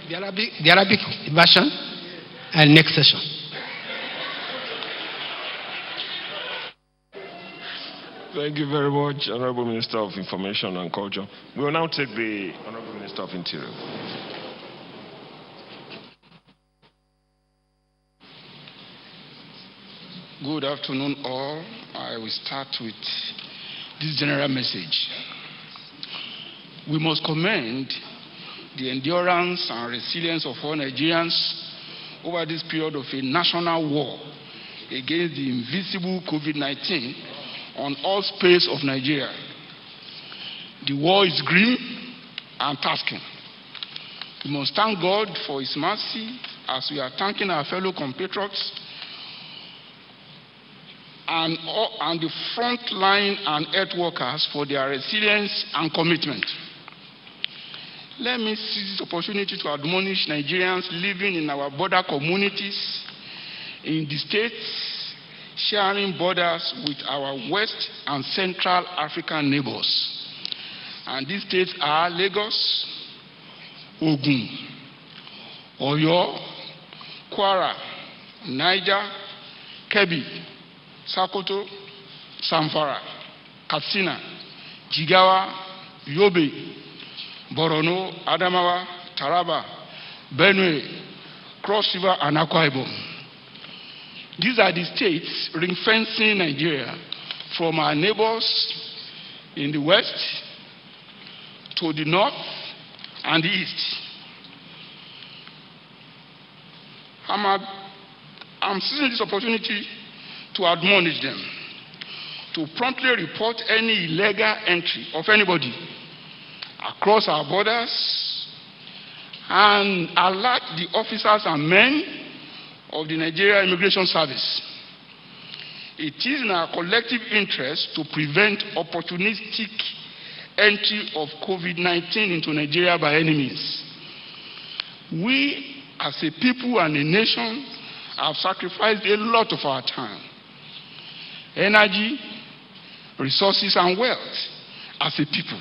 The Arabic version and next session. Thank you very much, Honorable Minister of Information and Culture. We will now take the Honorable Minister of Interior. Good afternoon, all. I will start with this general message. We must commend the endurance and resilience of all Nigerians over this period of a national war against the invisible COVID-19 on all space of Nigeria. The war is grim and tasking. We must thank God for His mercy as we are thanking our fellow compatriots and the front line and health workers for their resilience and commitment. Let me seize this opportunity to admonish Nigerians living in our border communities in the states sharing borders with our West and Central African neighbors. And these states are Lagos, Ogun, Oyo, Kwara, Niger, Kebbi, Sokoto, Zamfara, Katsina, Jigawa, Yobe, Borno, Adamawa, Taraba, Benue, Cross River, and Akwa Ibom. These are the states ring-fencing Nigeria from our neighbors in the west to the north and the east. I'm seizing this opportunity to admonish them to promptly report any illegal entry of anybody across our borders and alert the officers and men of the Nigeria Immigration Service. It is in our collective interest to prevent opportunistic entry of COVID-19 into Nigeria by any means. We, as a people and a nation, have sacrificed a lot of our time, energy, resources, and wealth as a people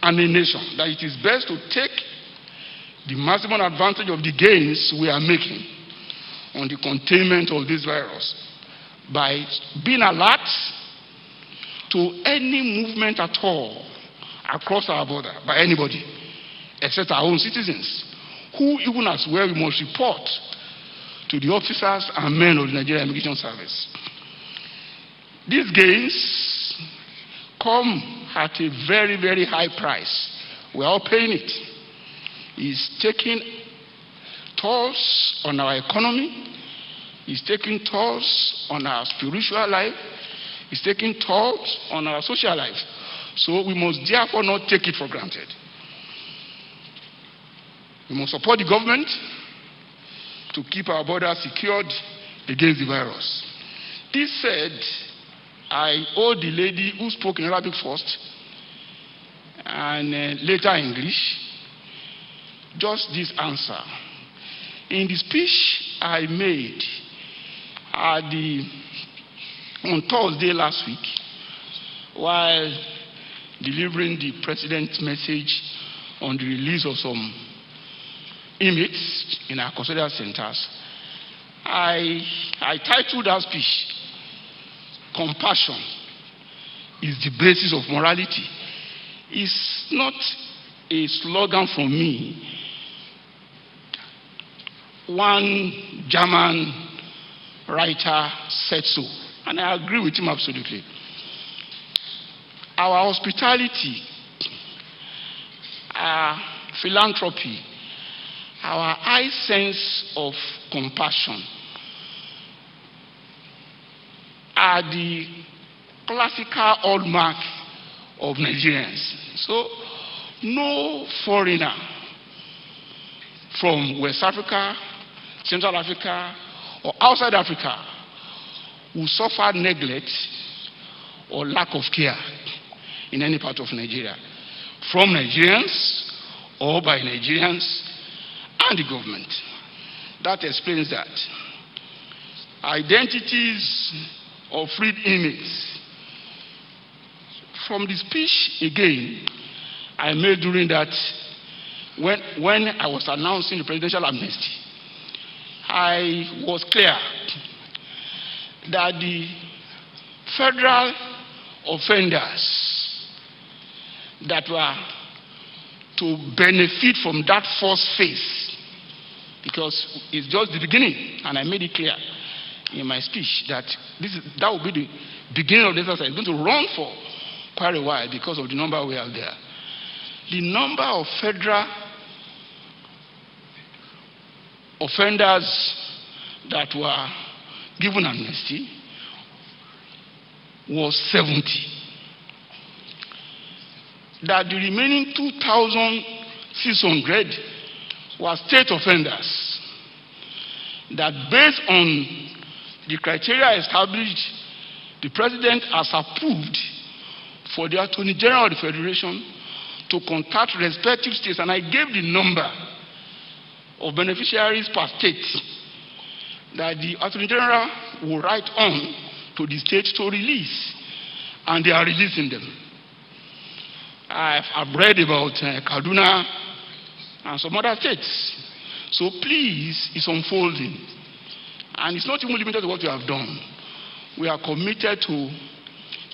and a nation, that it is best to take the maximum advantage of the gains we are making on the containment of this virus by being alert to any movement at all across our border by anybody except our own citizens, who even as well we must report to the officers and men of the Nigeria Immigration Service. These gains come at a very, very high price. We are all paying it. It's taking tolls on our economy. It's taking tolls on our spiritual life. It's taking tolls on our social life. So we must therefore not take it for granted. We must support the government to keep our borders secured against the virus. This said, I owe the lady who spoke in Arabic first and later English just this answer. In the speech I made on Thursday last week, while delivering the president's message on the release of some inmates in our custodial centers, I titled that speech, "Compassion is the basis of morality." It's not a slogan from me. One German writer said so, and I agree with him absolutely. Our hospitality, our philanthropy, our high sense of compassion are the classical hallmark of Nigerians. So, no foreigner from West Africa, Central Africa, or outside Africa will suffer neglect or lack of care in any part of Nigeria, from Nigerians or by Nigerians and the government. That explains that. Identities of freed inmates. From the speech again, I made during that, when I was announcing the presidential amnesty, I was clear that the federal offenders that were to benefit from that first phase, because it's just the beginning, and I made it clear in my speech that that will be the beginning of the exercise. It's going to run for quite a while because of the number we have there. The number of federal offenders that were given amnesty was 70. That the remaining 2,600 were state offenders. That based on the criteria established, the president has approved for the Attorney General of the Federation to contact respective states, and I gave the number of beneficiaries per state that the Attorney General will write on to the states to release, and they are releasing them. I've read about Kaduna and some other states. So please, it's unfolding. And it's not even limited to what we have done. We are committed to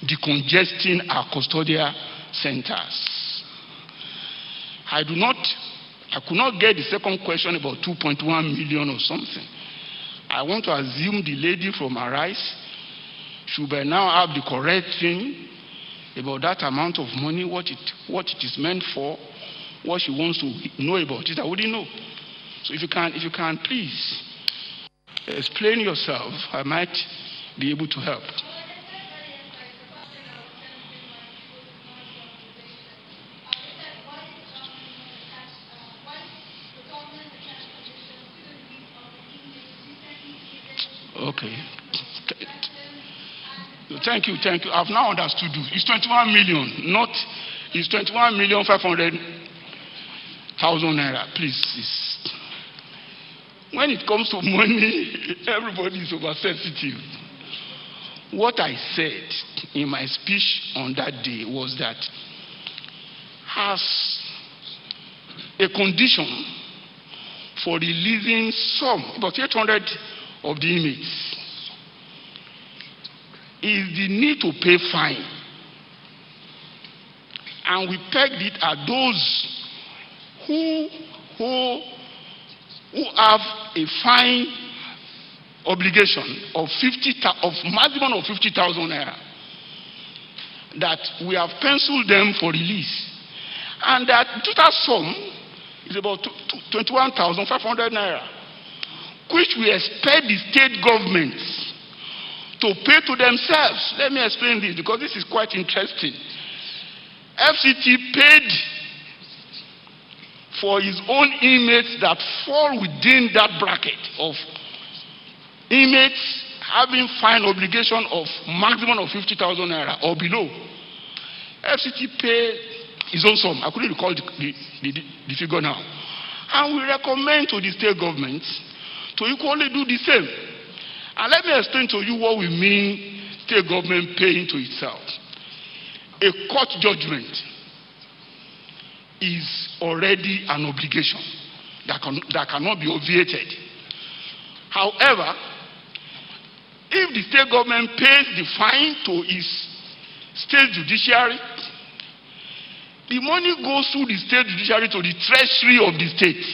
decongesting our custodial centers. I could not get the second question about 2.1 million or something. I want to assume the lady from Arise should by now have the correct thing about that amount of money, what it is meant for, what she wants to know about it. I wouldn't know. So if you can please explain yourself, I might be able to help. Okay. Thank you. I've now understood you. It's 21 million, it's 21,500,000 naira. Please. When it comes to money, everybody is oversensitive. What I said in my speech on that day was that as a condition for releasing about 800 of the inmates, is the need to pay fine. And we pegged it at those who have a fine obligation of maximum of 50,000 naira, that we have penciled them for release, and that total sum is about 21,500 naira, which we expect the state governments to pay to themselves. Let me explain this, because this is quite interesting. FCT paid for his own inmates that fall within that bracket of inmates having fine obligation of maximum of 50,000 naira or below. FCT paid his own sum. I couldn't recall the figure now. And we recommend to the state governments to equally do the same. And let me explain to you what we mean state government paying to itself. A court judgment is already an obligation that cannot be obviated. However, if the state government pays the fine to its state judiciary, the money goes through the state judiciary to the treasury of the state,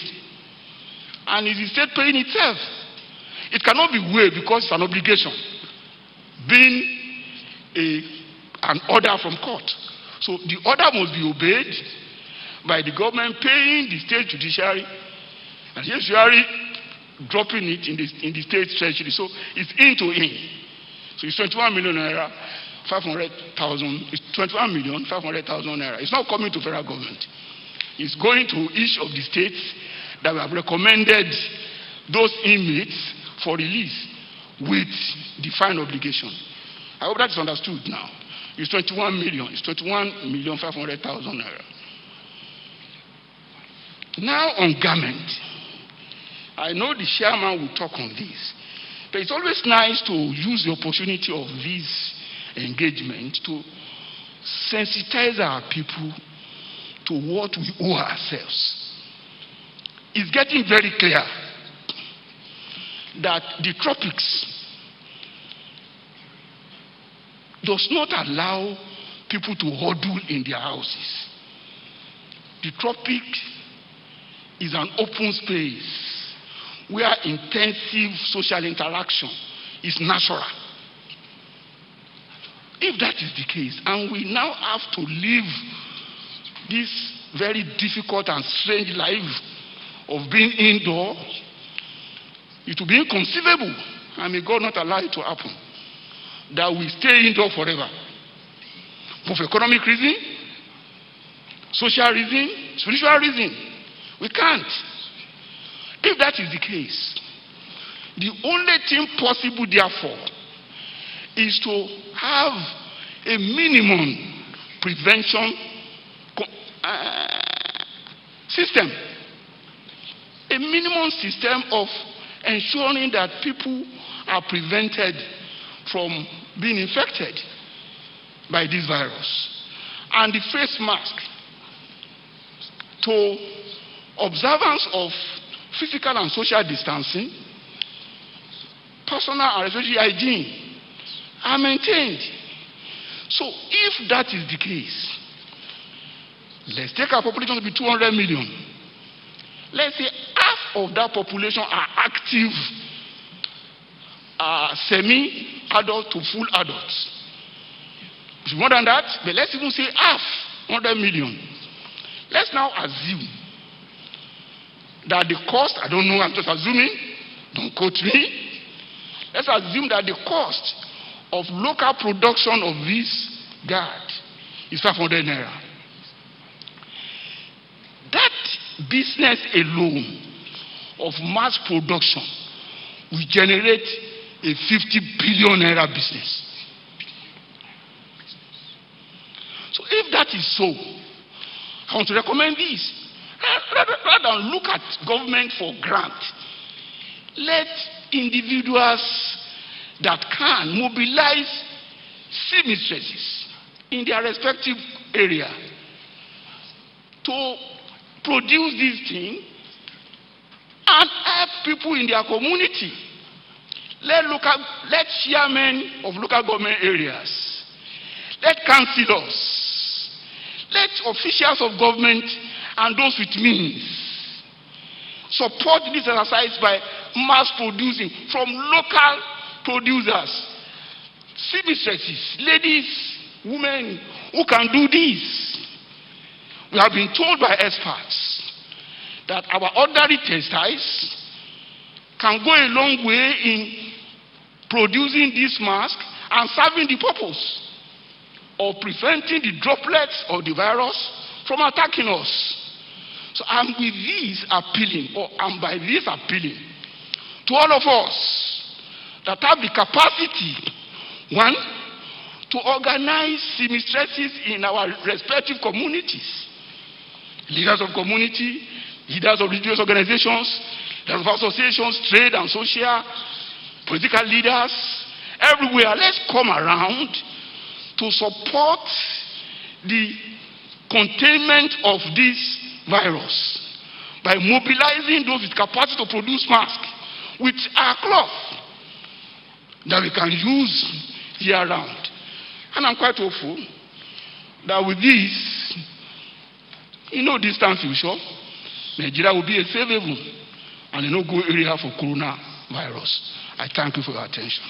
and is the state paying itself. It cannot be waived because it's an obligation, being an order from court. So the order must be obeyed by the government paying the state judiciary, and the judiciary dropping it in the state treasury. So it's in to in. So it's 21 million naira, 500,000. It's 21,500,000 naira. It's not coming to federal government. It's going to each of the states that have recommended those inmates for release with the fine obligation. I hope that is understood now. It's 21 million. It's 21,500,000 naira. Now on garment. I know the chairman will talk on this, but it's always nice to use the opportunity of this engagement to sensitize our people to to what we owe ourselves. It's getting very clear that the tropics does not allow people to huddle in their houses. The tropics is an open space where intensive social interaction is natural. If that is the case, and we now have to live this very difficult and strange life of being indoor, it will be inconceivable, and may God not allow it to happen, that we stay indoor forever. For economic reason, social reason, spiritual reason, we can't. If that is the case, the only thing possible, therefore, is to have a minimum prevention system. A minimum system of ensuring that people are prevented from being infected by this virus. And the face mask, to observance of physical and social distancing, personal and respiratory hygiene are maintained. So if that is the case, let's take our population to be 200 million. Let's say half of that population are active semi-adult to full adults. It's more than that, but let's even say half, 100 million. Let's now assume that the cost, I don't know, I'm just assuming, don't quote me. Let's assume that the cost of local production of this guard is 500 naira. That business alone of mass production will generate a 50 billion naira business. So if that is so, I want to recommend this. Rather than look at government for grant, let individuals that can mobilize seamstresses in their respective area to produce this thing and help people in their community. Let chairmen of local government areas, let councillors, let officials of government and those with means support this exercise by mass producing from local producers, seamstresses, ladies, women who can do this. We have been told by experts that our ordinary textiles can go a long way in producing this mask and serving the purpose of preventing the droplets of the virus from attacking us. So I'm with this appealing, or I'm by this appealing to all of us that have the capacity, one, to organize seamstresses in our respective communities. Leaders of community, leaders of religious organizations, leaders of associations, trade and social, political leaders, everywhere. Let's come around to support the containment of this virus by mobilizing those with capacity to produce masks with our cloth that we can use year round. And I'm quite hopeful that with this, in no distant future, Nigeria will be a safe haven and a no-go area for coronavirus. I thank you for your attention.